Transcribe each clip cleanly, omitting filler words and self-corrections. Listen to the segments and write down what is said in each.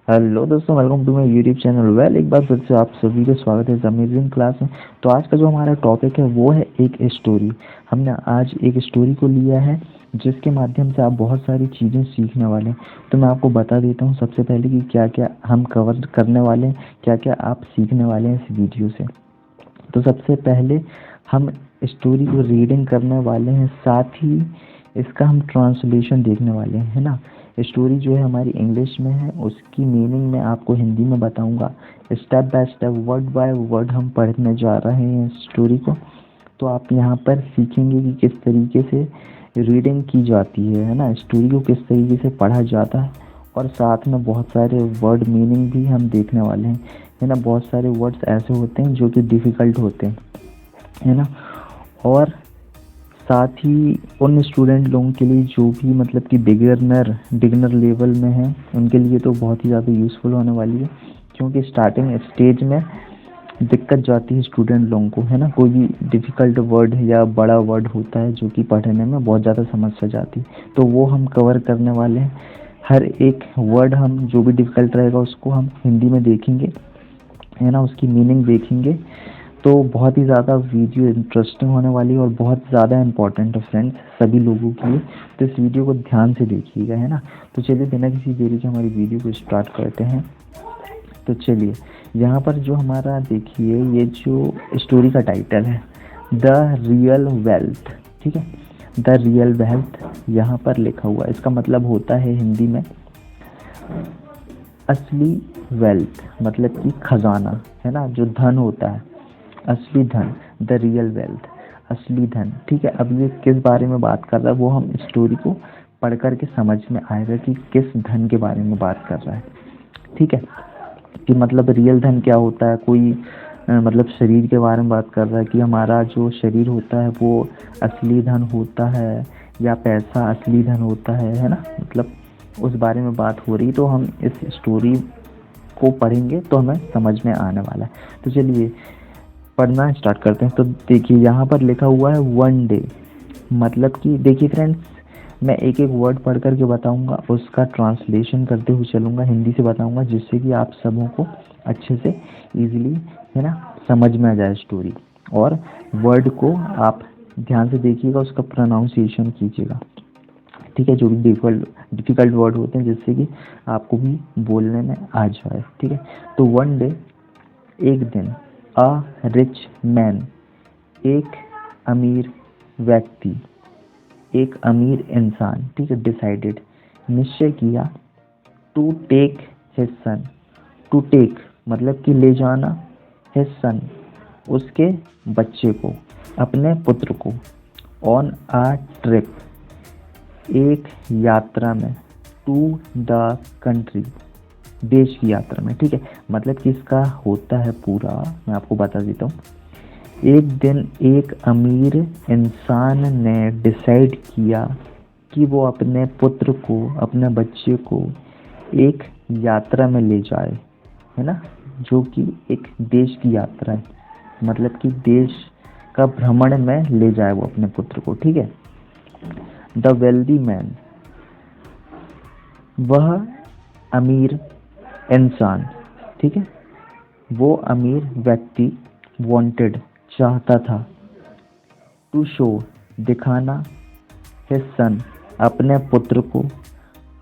Hello दोस्तों, welcome to my YouTube channel. एक बार फिर से आप सभी का स्वागत है इस अमेजिंग क्लास में। तो आज का जो हमारा टॉपिक है वो है एक स्टोरी। हमने आज एक स्टोरी को लिया है जिसके माध्यम से आप बहुत सारी चीज़ें सीखने वाले हैं। तो मैं आपको बता देता हूँ सबसे पहले कि क्या क्या हम कवर करने वाले हैं, क्या क्या आप सीखने वाले हैं इस वीडियो से। तो सबसे पहले हम स्टोरी को रीडिंग करने वाले हैं, साथ ही इसका हम ट्रांसलेशन देखने वाले हैं, है ना। स्टोरी जो है हमारी इंग्लिश में है, उसकी मीनिंग मैं आपको हिंदी में बताऊंगा। Step by step, word by word हम पढ़ने जा रहे हैं स्टोरी को। तो आप यहाँ पर सीखेंगे कि किस तरीके से रीडिंग की जाती है ना, स्टोरी को किस तरीके से पढ़ा जाता है। और साथ में बहुत सारे वर्ड मीनिंग भी हम देखने वाले हैं, है ना। बहुत सारे वर्ड्स ऐसे होते हैं जो कि डिफ़िकल्ट होते हैं, है ना। और साथ ही उन स्टूडेंट लोगों के लिए जो भी मतलब कि बिगिनर लेवल में हैं, उनके लिए तो बहुत ही ज़्यादा यूज़फुल होने वाली है, क्योंकि स्टार्टिंग स्टेज में दिक्कत जाती है स्टूडेंट लोगों को, है ना। कोई भी डिफ़िकल्ट वर्ड या बड़ा वर्ड होता है जो कि पढ़ने में बहुत ज़्यादा समस्या जाती है, तो वो हम कवर करने वाले हैं। हर एक वर्ड हम जो भी डिफ़िकल्ट रहेगा उसको हम हिंदी में देखेंगे, है ना, उसकी मीनिंग देखेंगे। तो बहुत ही ज़्यादा वीडियो इंटरेस्टिंग होने वाली है और बहुत ज़्यादा इम्पोर्टेंट है फ्रेंड्स सभी लोगों के लिए। तो इस वीडियो को ध्यान से देखिएगा, है ना। तो चलिए बिना किसी देरी के हमारी वीडियो को स्टार्ट करते हैं। तो चलिए यहाँ पर जो हमारा देखिए, ये जो स्टोरी का टाइटल है द रियल वेल्थ, ठीक है। द रियल वेल्थ यहाँ पर लिखा हुआ है, इसका मतलब होता है हिंदी में असली वेल्थ, मतलब कि खजाना, है ना, जो धन होता है, असली धन। द रियल वेल्थ, असली धन, ठीक है। अब ये किस बारे में बात कर रहा है वो हम स्टोरी को पढ़ कर के समझ में आएगा कि किस धन के बारे में बात कर रहा है, ठीक है। कि मतलब रियल धन क्या होता है, कोई मतलब शरीर के बारे में बात कर रहा है कि हमारा जो शरीर होता है वो असली धन होता है, या पैसा असली धन होता है ना। मतलब उस बारे में बात हो रही, तो हम इस स्टोरी को पढ़ेंगे तो हमें समझ में आने वाला है। तो चलिए पढ़ना स्टार्ट करते हैं। तो देखिए यहाँ पर लिखा हुआ है वन डे, मतलब कि देखिए फ्रेंड्स, मैं एक एक वर्ड पढ़ करके बताऊंगा, उसका ट्रांसलेशन करते हुए चलूंगा, हिंदी से बताऊंगा, जिससे कि आप सबों को अच्छे से इजीली, है ना, समझ में आ जाए स्टोरी। और वर्ड को आप ध्यान से देखिएगा, उसका प्रोनाउंसिएशन कीजिएगा, ठीक है। जो भी डिफिकल्ट वर्ड होते हैं जिससे कि आपको भी बोलने में आ जाए, ठीक है। तो वन डे, एक दिन, अ रिच मैन, एक अमीर व्यक्ति, एक अमीर इंसान, ठीक है, डिसाइडेड, निश्चय किया, to take his son, to take मतलब कि ले जाना, हिज सन उसके बच्चे को, अपने पुत्र को, ऑन अ ट्रिप एक यात्रा में, टू द कंट्री देश की यात्रा में, ठीक है। मतलब कि इसका होता है पूरा, मैं आपको बता देता हूँ। एक दिन एक अमीर इंसान ने डिसाइड किया कि वो अपने पुत्र को, अपने बच्चे को एक यात्रा में ले जाए, है ना, जो कि एक देश की यात्रा है, मतलब कि देश का भ्रमण में ले जाए वो अपने पुत्र को, ठीक है। द वेल्दी मैन, वह अमीर इंसान, ठीक है, वो अमीर व्यक्ति, वांटेड चाहता था, टू शो दिखाना, हिज सन अपने पुत्र को,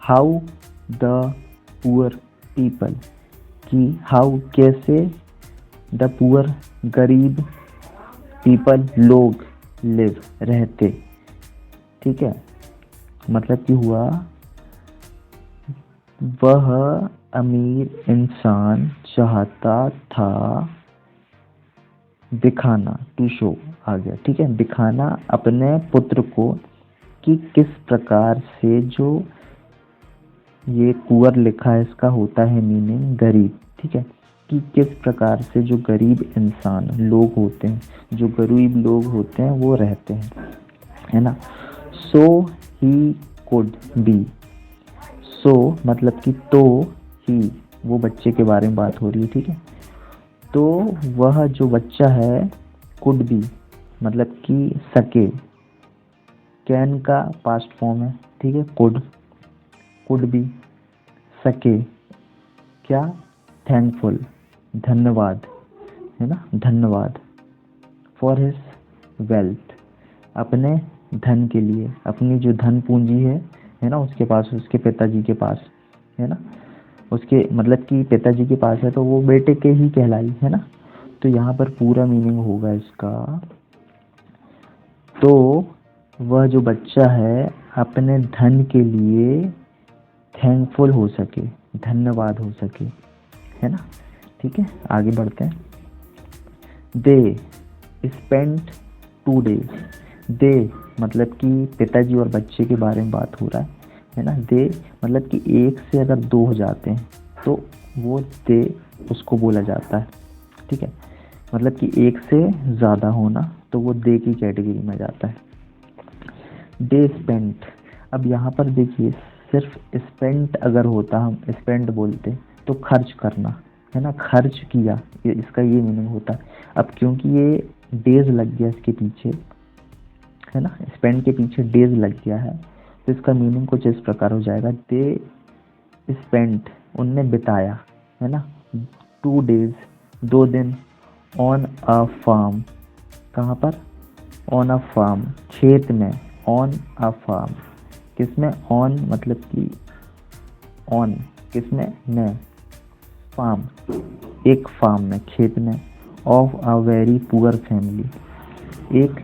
हाउ द पुअर पीपल कि हाउ कैसे, द पुअर गरीब, पीपल लोग, लिव रहते, ठीक है। मतलब कि हुआ वह अमीर इंसान चाहता था दिखाना, टू शो आ गया, ठीक है, दिखाना अपने पुत्र को कि किस प्रकार से, जो ये पुअर लिखा है इसका होता है मीनिंग गरीब, ठीक है, कि किस प्रकार से जो गरीब इंसान लोग होते हैं, जो गरीब लोग होते हैं वो रहते हैं, है ना। सो ही कुड बी, सो मतलब कि तो, ही वो बच्चे के बारे में बात हो रही है, ठीक है। तो वह जो बच्चा है, कुड बी मतलब कि सके, कैन का पास्ट फॉर्म है, ठीक है, कुड, कुड बी सके, क्या, थैंकफुल, धन्यवाद, है ना, धन्यवाद। फॉर हिज वेल्थ, अपने धन के लिए, अपनी जो धन पूंजी है ना, उसके पास, उसके पिताजी के पास, है ना, उसके मतलब कि पिताजी के पास है तो वो बेटे के ही कहलाई, है ना। तो यहाँ पर पूरा मीनिंग होगा इसका, तो वह जो बच्चा है अपने धन के लिए थैंकफुल हो सके, धन्यवाद हो सके, है ना। ठीक है, आगे बढ़ते हैं। दे स्पेंट 2 days, दे मतलब कि पिताजी और बच्चे के बारे में बात हो रहा है ना। दे मतलब कि एक से अगर 2 हो जाते हैं तो वो दे उसको बोला जाता है, ठीक है। मतलब कि एक से ज़्यादा होना तो वो दे की कैटेगरी में जाता है। डे स्पेंट, अब यहाँ पर देखिए सिर्फ स्पेंट अगर होता, हम स्पेंड बोलते तो खर्च करना, है ना, खर्च किया, ये इसका ये मीनिंग होता। अब क्योंकि ये डेज लग गया इसके पीछे, है ना, स्पेंड के पीछे डेज लग गया है, तो इसका मीनिंग कुछ इस प्रकार हो जाएगा। दे स्पेंट, उनने बिताया, है ना, 2 days, 2 दिन, ऑन अ फार्म, कहाँ पर, ऑन अ फार्म, खेत में, ऑन अ फार्म, किसमें, ऑन मतलब कि ऑन, किसमें, में, फार्म, एक फार्म में, खेत में, of a very poor family, एक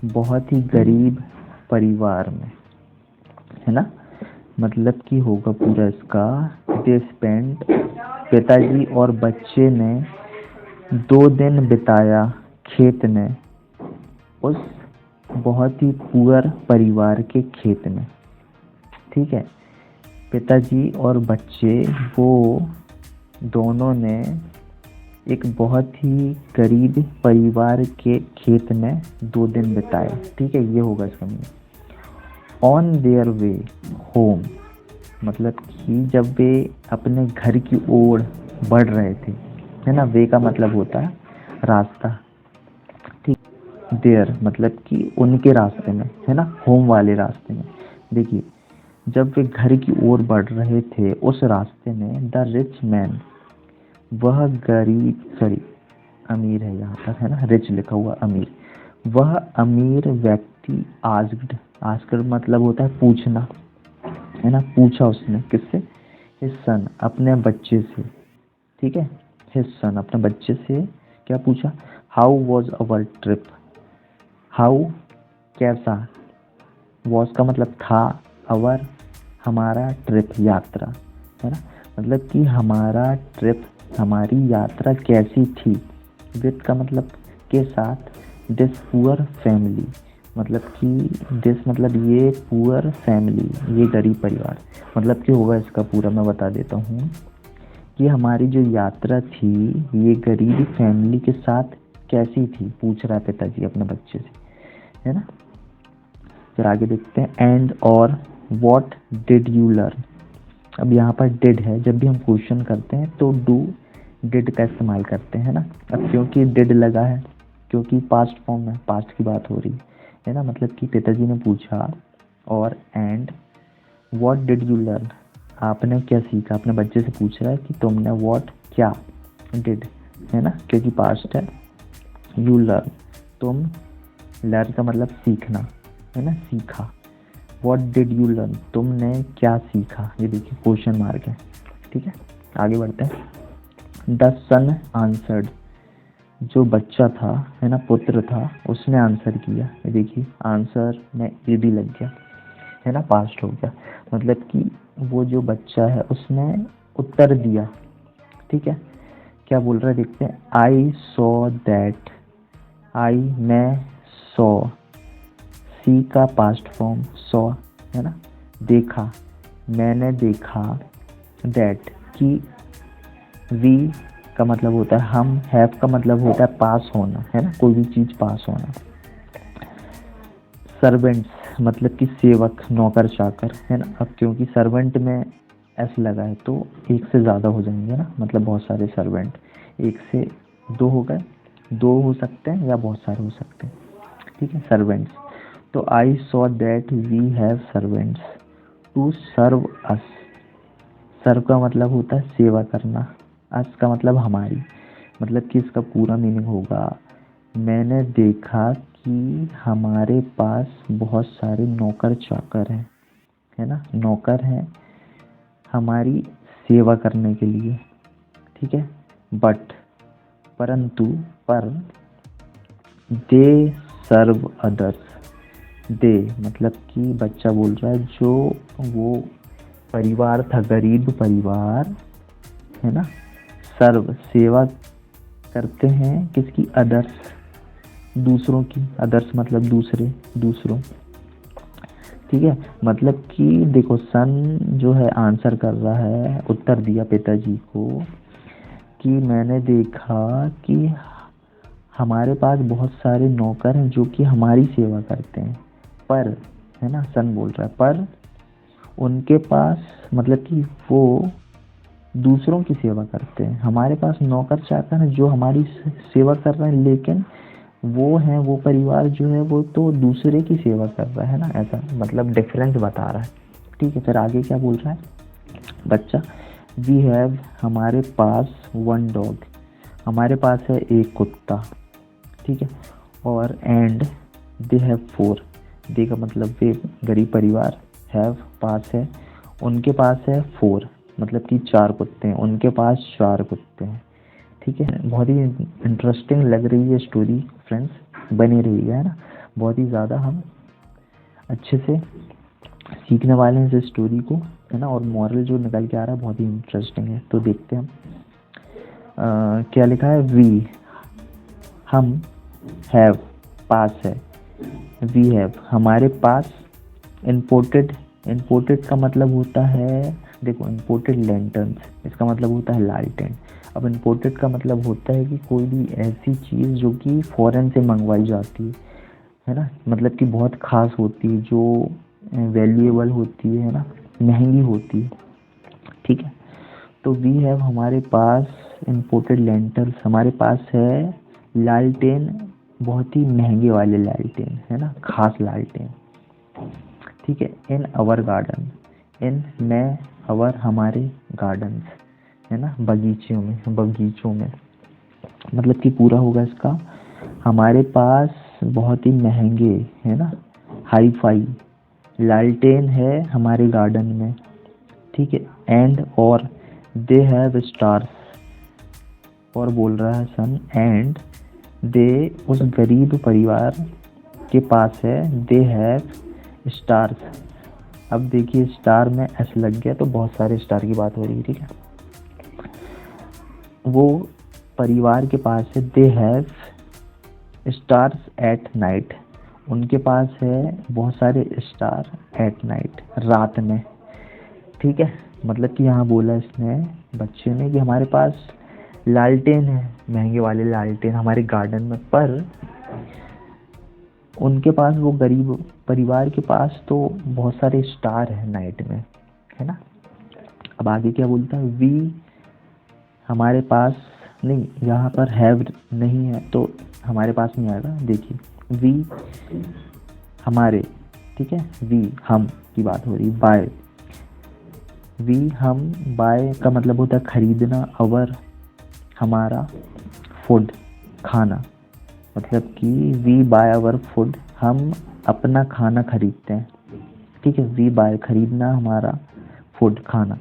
बहुत ही गरीब परिवार में, है ना। मतलब कि होगा पूरा इसका, दे स्पेंट, पिताजी और बच्चे ने 2 दिन बिताया खेत में, उस बहुत ही पुअर परिवार के खेत में, ठीक है। पिताजी और बच्चे वो दोनों ने एक बहुत ही गरीब परिवार के खेत में 2 दिन बिताए, ठीक है, ये होगा इसका meaning. On their way home, मतलब कि जब वे अपने घर की ओर बढ़ रहे थे, है ना, वे का मतलब होता है रास्ता, ठीक। देयर मतलब कि उनके रास्ते में, है ना, होम वाले रास्ते में। देखिए जब वे घर की ओर बढ़ रहे थे उस रास्ते में, द रिच मैन, वह गरीब, सॉरी अमीर है यहाँ पर, है ना, रिच लिखा हुआ अमीर, वह अमीर व्यक्ति आस्क्ड, आस्क्ड मतलब होता है पूछना, है ना, पूछा उसने, किससे, हिज सन, अपने बच्चे से, ठीक है, हिज सन, अपने बच्चे से क्या पूछा, how was our trip, how कैसा, वॉज का मतलब था, अवर हमारा, ट्रिप यात्रा, है ना, मतलब कि हमारा ट्रिप, हमारी यात्रा कैसी थी, विद का मतलब के साथ, दिस पुअर फैमिली, मतलब कि दिस मतलब ये पुअर फैमिली, ये गरीब परिवार, मतलब कि होगा इसका पूरा मैं बता देता हूँ कि हमारी जो यात्रा थी ये गरीब फैमिली के साथ कैसी थी, पूछ रहा है पिताजी अपने बच्चे से, है ना। फिर आगे देखते हैं, एंड और व्हाट डिड यू लर्न। अब यहाँ पर डिड है, जब भी हम क्वेश्चन करते हैं तो डू डिड का इस्तेमाल करते हैं ना। अब क्योंकि डिड लगा है, क्योंकि पास्ट फॉर्म में पास्ट की बात हो रही है ना, मतलब कि पिताजी ने पूछा, और and what did you learn, आपने क्या सीखा, अपने बच्चे से पूछ रहा है कि तुमने व्हाट क्या, डिड, है ना, क्योंकि पास्ट है, यू लर्न तुम, लर्न का मतलब सीखना, है ना, सीखा, व्हाट डिड यू लर्न तुमने क्या सीखा, ये देखिए क्वेश्चन मार्क है, ठीक है। आगे बढ़ते हैं। द सन आंसर्ड, जो बच्चा था, है ना, पुत्र था, उसने आंसर किया, ये देखिए आंसर में ए भी लग गया, है ना, पास्ट हो गया, मतलब कि वो जो बच्चा है उसने उत्तर दिया, ठीक है। क्या बोल रहा है देखते हैं, आई सॉ दैट, आई मैं, सॉ, सी का पास्ट फॉर्म सॉ, है ना, देखा, मैंने देखा, दैट कि, वी का मतलब होता है हम, हैव का मतलब होता है पास होना, है ना, कोई भी चीज पास होना। सर्वेंट्स मतलब कि सेवक, नौकर चाकर, है ना। अब क्योंकि सर्वेंट में एस लगा है तो एक से ज़्यादा हो जाएंगे ना, मतलब बहुत सारे सर्वेंट, एक से 2 हो गए, 2 हो सकते हैं या बहुत सारे हो सकते हैं, ठीक है, सर्वेंट्स। तो I saw that we have servants to serve us, serve का मतलब होता है सेवा करना, अस का मतलब हमारी, मतलब कि इसका पूरा मीनिंग होगा मैंने देखा कि हमारे पास बहुत सारे नौकर चाकर हैं, है ना, नौकर हैं हमारी सेवा करने के लिए, ठीक है। बट परंतु, पर दे सर्व अदर्स, दे मतलब कि बच्चा बोल रहा है जो वो परिवार था, गरीब परिवार, है ना, सर्व सेवा करते हैं किसकी, अदर्स दूसरों की, अदर्स मतलब दूसरे, दूसरों, ठीक है। मतलब कि देखो सन जो है आंसर कर रहा है, उत्तर दिया पिताजी को कि मैंने देखा कि हमारे पास बहुत सारे नौकर हैं जो कि हमारी सेवा करते हैं, पर, है ना, सन बोल रहा है पर उनके पास, मतलब कि वो दूसरों की सेवा करते हैं, हमारे पास नौकर चाकर हैं जो हमारी सेवा कर रहे हैं, लेकिन वो हैं, वो परिवार जो है वो तो दूसरे की सेवा कर रहा है ना, ऐसा मतलब डिफरेंस बता रहा है, ठीक है। फिर आगे क्या बोल रहा है बच्चा, वी हैव हमारे पास वन डॉग, हमारे पास है एक कुत्ता, ठीक है। और एंड दे हैव फोर, दे का मतलब वे गरीब परिवार, हैव पास है, उनके पास है फोर, मतलब कि 4 कुत्ते हैं, उनके पास 4 कुत्ते हैं, ठीक है। बहुत ही इंटरेस्टिंग लग रही है स्टोरी फ्रेंड्स, बनी रही है ना, बहुत ही ज़्यादा हम अच्छे से सीखने वाले हैं इस स्टोरी को, है ना, और मॉरल जो निकल के आ रहा है बहुत ही इंटरेस्टिंग है। तो देखते हैं हम क्या लिखा है, वी हम, हैव पास है, वी हैव हमारे पास, इम्पोर्टेड, इम्पोर्टेड का मतलब होता है, देखो इम्पोर्टेड लैंटर्न्स, इसका मतलब होता है लालटेन। अब इम्पोर्टेड का मतलब होता है कि कोई भी ऐसी चीज़ जो कि फॉरेन से मंगवाई जाती है ना, मतलब कि बहुत ख़ास होती है, जो वैल्यूएबल होती है ना, महंगी होती है, ठीक है। तो वी हैव हमारे पास इम्पोर्टेड लैंटर्न्स, हमारे पास है लालटेन, बहुत ही महंगे वाले लालटेन, है ना, खास लालटेन, ठीक है। इन आवर गार्डन, इन में, आवर हमारे, गार्डन्स, है ना, बगीचों में, बगीचों में, मतलब कि पूरा होगा इसका, हमारे पास बहुत ही महंगे, है ना, हाई फाई लालटेन है हमारे गार्डन में, ठीक है। एंड और दे हैव स्टार्स, और बोल रहा है सन, एंड दे उस गरीब परिवार के पास है, दे हैव स्टार्स। अब देखिए स्टार में एस लग गया तो बहुत सारे स्टार की बात हो रही है, ठीक है। वो परिवार के पास है, they have stars at night, उनके पास है बहुत सारे स्टार एट नाइट, रात में, ठीक है। मतलब कि यहाँ बोला इसने बच्चे ने कि हमारे पास लालटेन है, महंगे वाले लालटेन हमारे गार्डन में, पर उनके पास, वो गरीब परिवार के पास तो बहुत सारे स्टार हैं नाइट में, है ना। अब आगे क्या बोलता है, वी हमारे पास, नहीं यहाँ पर हैव नहीं है तो हमारे पास नहीं आएगा, देखिए वी हमारे, ठीक है, वी हम की बात हो रही, बाय, वी हम, बाय का मतलब होता है खरीदना, अवर हमारा, फूड खाना, मतलब कि वी बाय अवर फूड, हम अपना खाना खरीदते हैं, ठीक है। वी बाय खरीदना हमारा, फूड खाना,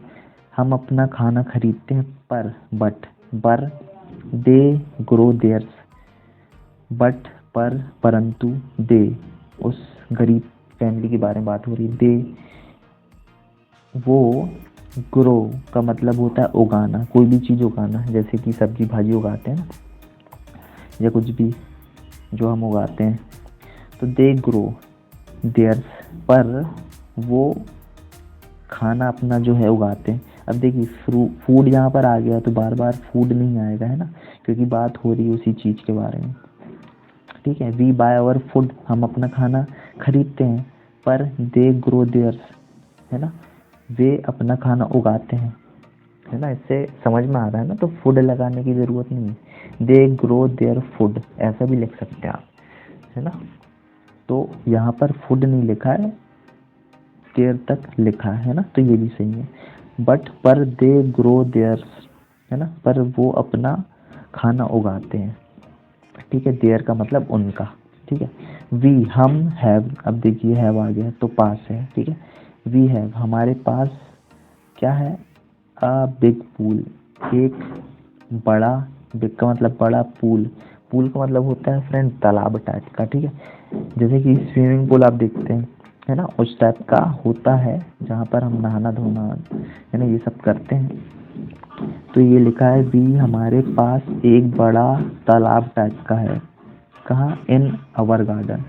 हम अपना खाना खरीदते हैं, पर, बट, पर दे ग्रो देयर्स, बट पर परंतु, दे उस गरीब फैमिली के बारे में बात हो रही है, दे वो, ग्रो का मतलब होता है उगाना, कोई भी चीज़ उगाना, जैसे कि सब्जी भाजी उगाते हैं ना, या कुछ भी जो हम उगाते हैं, तो दे ग्रो देयर्स, पर वो खाना अपना जो है उगाते हैं। अब देखिए फूड यहाँ पर आ गया तो बार बार फूड नहीं आएगा, है ना, क्योंकि बात हो रही है उसी चीज़ के बारे में, ठीक है। वी बाय आवर फूड, हम अपना खाना खरीदते हैं, पर दे ग्रो देयर्स, है ना, वे अपना खाना उगाते हैं, है ना। इससे समझ में आ रहा है ना, तो फूड लगाने की ज़रूरत नहीं है, दे ग्रो देयर फूड ऐसा भी लिख सकते हैं आप, है ना। तो यहाँ पर फूड नहीं लिखा है, देर तक लिखा है ना, तो ये भी सही है। बट पर दे ग्रो देयर्स, है ना, पर वो अपना खाना उगाते हैं, ठीक है। देयर का मतलब उनका, ठीक है। वी हम, हैव, अब देखिए हैव आ गया तो पास है, ठीक है। वी हैव हमारे पास क्या है, अ बिग पूल, एक बड़ा, बिग का मतलब बड़ा, पूल, पूल का मतलब होता है फ्रेंड तालाब टाइप का, ठीक है। जैसे कि स्विमिंग पूल आप देखते हैं, है ना, उस टाइप का होता है जहाँ पर हम नहाना धोना, है ना, ये सब करते हैं। तो ये लिखा है वी हमारे पास एक बड़ा तालाब टाइप का है, कहाँ, इन अवर गार्डन,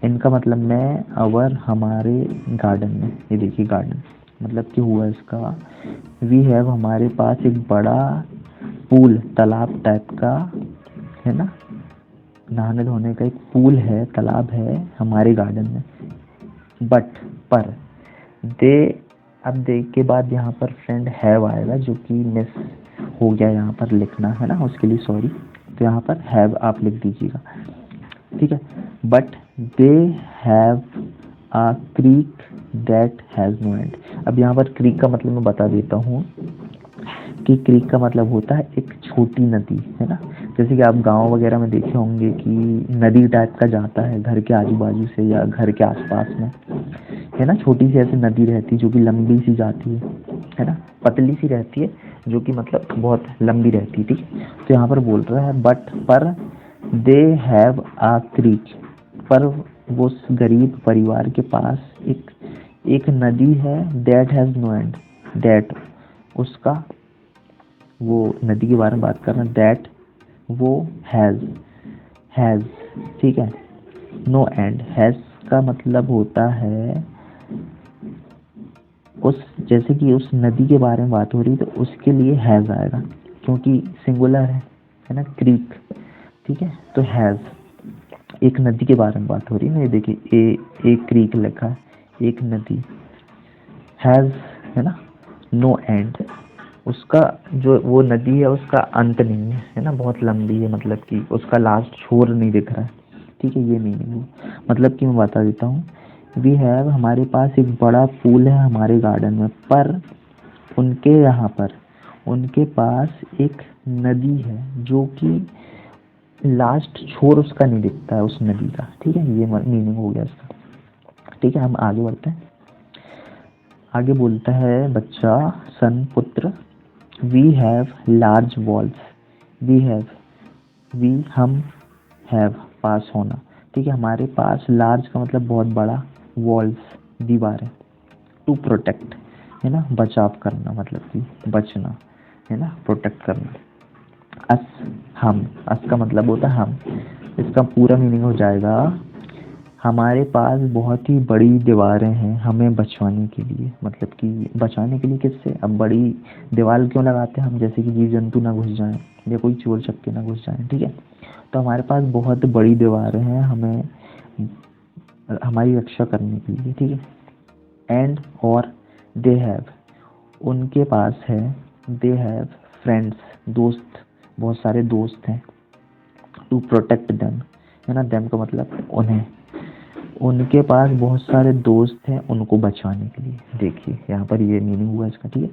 इनका मतलब मैं, अवर हमारे गार्डन में, ये देखिए गार्डन मतलब कि हुआ इसका, वी हैव हमारे पास एक बड़ा पूल तालाब टाइप का, है ना, नहाने धोने का एक पूल है, तालाब है हमारे गार्डन में। बट पर दे, अब दे के बाद यहाँ पर फ्रेंड हैव आएगा जो कि मिस हो गया यहाँ पर लिखना, है ना, उसके लिए सॉरी। तो यहाँ पर हैव आप लिख दीजिएगा, ठीक है। But they have a creek that has no end. अब यहाँ पर क्रीक का मतलब मैं बता देता हूँ कि क्रीक का मतलब होता है एक छोटी नदी, है ना। जैसे कि आप गांव वगैरह में देखे होंगे कि नदी टाइप का जाता है घर के आजू बाजू से या घर के आसपास में, है ना, छोटी सी ऐसी नदी रहती है जो कि लंबी सी जाती है ना, पतली सी रहती है जो कि मतलब बहुत लंबी रहती है, ठीक है। तो यहाँ पर बोल रहा है बट पर दे हैव अ क्रीक, पर वो उस गरीब परिवार के पास एक नदी है, that has no end, that उसका, वो नदी के बारे में बात कर रहे हैं, दैट वो हैज़, ठीक है, नो एंड, हैज़ का मतलब होता है उस, जैसे कि उस नदी के बारे में बात हो रही है तो उसके लिए हैज़ आएगा क्योंकि सिंगुलर है ना, क्रीक, ठीक है। तो हैज़, एक नदी के बारे में बात हो रही है ना, ये देखिए एक क्रीक लिखा है, एक नदी, हैज़, है ना, नो एंड, उसका जो वो नदी है उसका अंत नहीं है ना, बहुत लंबी है, मतलब कि उसका लास्ट छोर नहीं दिख रहा है, ठीक है। ये मीनिंग है, मतलब कि मैं बता देता हूँ, वी हैव हमारे पास एक बड़ा पूल है हमारे गार्डन में, पर उनके यहाँ पर उनके पास एक नदी है जो कि लास्ट छोर उसका नहीं दिखता है उस नदी का, ठीक है। ये मीनिंग हो गया इसका, ठीक है। हम आगे बढ़ते हैं। आगे बोलता है बच्चा, सन पुत्र, we have large walls, we have, we हम, हैव पास होना, ठीक है। हमारे पास लार्ज का मतलब बहुत बड़ा, वॉल्स दीवार है, टू प्रोटेक्ट, है ना, बचाव करना, मतलब कि बचना, है ना, प्रोटेक्ट करना। अस हम, अस का मतलब होता है हम, इसका पूरा मीनिंग हो जाएगा हमारे पास बहुत ही बड़ी दीवारें हैं हमें बचवाने के लिए, मतलब कि बचाने के लिए किससे, अब बड़ी दीवार क्यों लगाते हैं हम, जैसे कि जीव जंतु ना घुस जाएं या कोई चोर चक्के ना घुस जाएं, ठीक है। तो हमारे पास बहुत बड़ी दीवारें हैं हमें हमारी रक्षा करने के लिए, ठीक है। एंड और दे हैव, उनके पास है, दे हैव फ्रेंड्स, दोस्त, बहुत सारे दोस्त हैं, टू प्रोटेक्ट देम, है ना, देम का मतलब उन्हें, उनके पास बहुत सारे दोस्त हैं उनको बचाने के लिए, देखिए यहाँ पर ये मीनिंग हुआ इसका, ठीक है।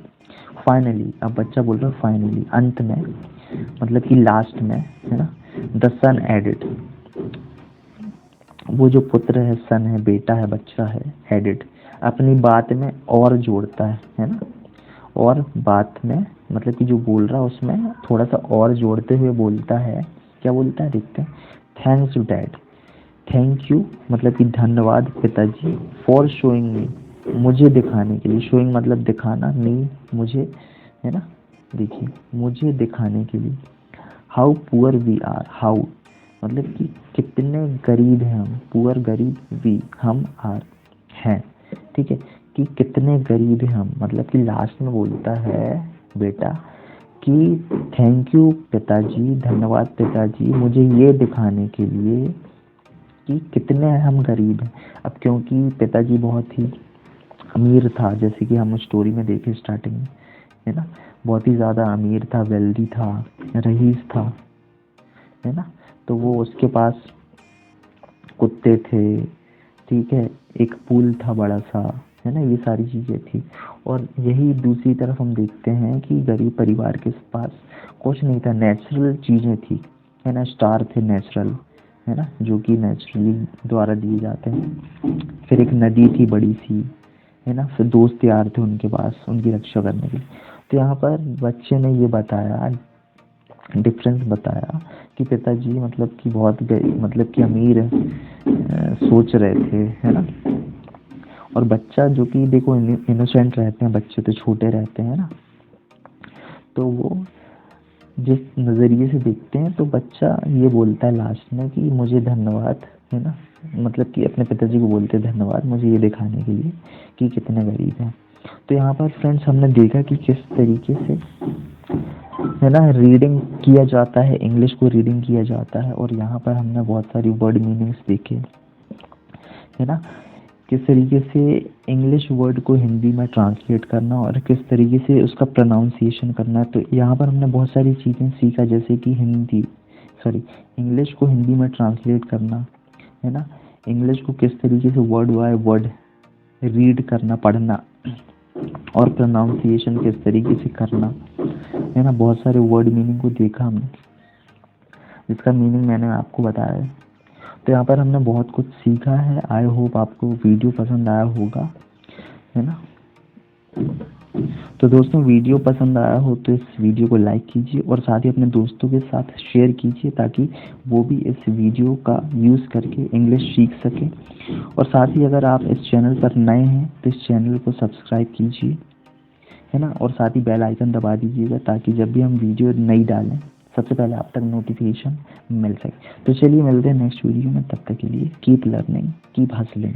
फाइनली, अब बच्चा बोल रहा है फाइनली, अंत में, मतलब कि लास्ट में, है ना, द सन एडिड, वो जो पुत्र है, सन है, बेटा है, बच्चा है, एडिड अपनी बात में और जोड़ता है ना, और बात में मतलब कि जो बोल रहा है उसमें थोड़ा सा और जोड़ते हुए बोलता है, क्या बोलता है देखते हैं, thanks to dad, thank you मतलब कि धन्यवाद पिताजी, फॉर शोइंग मी, मुझे दिखाने के लिए, शोइंग मतलब दिखाना, मी मुझे, है ना, देखिए मुझे दिखाने के लिए, how poor we are, how मतलब कि कितने गरीब हैं हम, पुअर गरीब, वी हम, आर हैं, ठीक है, कि कितने गरीब हैं हम, मतलब कि लास्ट में बोलता है बेटा कि थैंक यू पिताजी, धन्यवाद पिताजी, मुझे ये दिखाने के लिए कि कितने हम गरीब हैं। अब क्योंकि पिताजी बहुत ही अमीर था, जैसे कि हम स्टोरी में देखे स्टार्टिंग में, है ना, बहुत ही ज़्यादा अमीर था, वेल्दी था, रईस था, है ना, तो वो उसके पास कुत्ते थे, ठीक है, एक पूल था बड़ा सा, है ना, ये सारी चीज़ें थी। और यही दूसरी तरफ हम देखते हैं कि गरीब परिवार के पास कुछ नहीं था, नेचुरल चीज़ें थी, है ना, स्टार थे नेचुरल, है ना, जो कि नेचुरली द्वारा दिए जाते हैं। फिर एक नदी थी बड़ी सी, है ना, फिर दोस्त यार थे उनके पास उनकी रक्षा करने के लिए। तो यहाँ पर बच्चे ने ये बताया, डिफरेंस बताया कि पिताजी मतलब कि बहुत मतलब कि अमीर सोच रहे थे, है ना, और बच्चा जो कि देखो इनोसेंट रहते हैं बच्चे, तो छोटे रहते हैं ना, तो वो जिस नज़रिए से देखते हैं तो बच्चा ये बोलता है लास्ट में कि मुझे धन्यवाद, है ना, मतलब कि अपने पिताजी को बोलते हैं धन्यवाद मुझे ये दिखाने के लिए कि कितने गरीब हैं। तो यहाँ पर फ्रेंड्स हमने देखा कि किस तरीके से, है ना, रीडिंग किया जाता है, इंग्लिश को रीडिंग किया जाता है, और यहाँ पर हमने बहुत सारी वर्ड मीनिंग्स देखे, है ना, किस तरीके से इंग्लिश वर्ड को हिंदी में ट्रांसलेट करना और किस तरीके से उसका प्रोनाउंसिएशन करना है। तो यहाँ पर हमने बहुत सारी चीज़ें सीखा, जैसे कि इंग्लिश को हिंदी में ट्रांसलेट करना, है ना, इंग्लिश को किस तरीके से वर्ड बाय वर्ड रीड करना, पढ़ना, और प्रोनाउंसिएशन किस तरीके से करना, है ना, बहुत सारे वर्ड मीनिंग को देखा हमने, जिसका मीनिंग मैंने आपको बताया है। तो यहाँ पर हमने बहुत कुछ सीखा है। आई होप आपको वीडियो पसंद आया होगा, है ना। तो दोस्तों वीडियो पसंद आया हो तो इस वीडियो को लाइक कीजिए और साथ ही अपने दोस्तों के साथ शेयर कीजिए, ताकि वो भी इस वीडियो का यूज़ करके इंग्लिश सीख सकें। और साथ ही अगर आप इस चैनल पर नए हैं तो इस चैनल को सब्सक्राइब कीजिए, है ना, और साथ ही बेल आइकन दबा दीजिएगा, ताकि जब भी हम वीडियो नई डालें सबसे पहले आप तक नोटिफिकेशन मिल सके। तो चलिए मिलते हैं नेक्स्ट वीडियो में, तब तक के लिए कीप लर्निंग, कीप हसलिंग।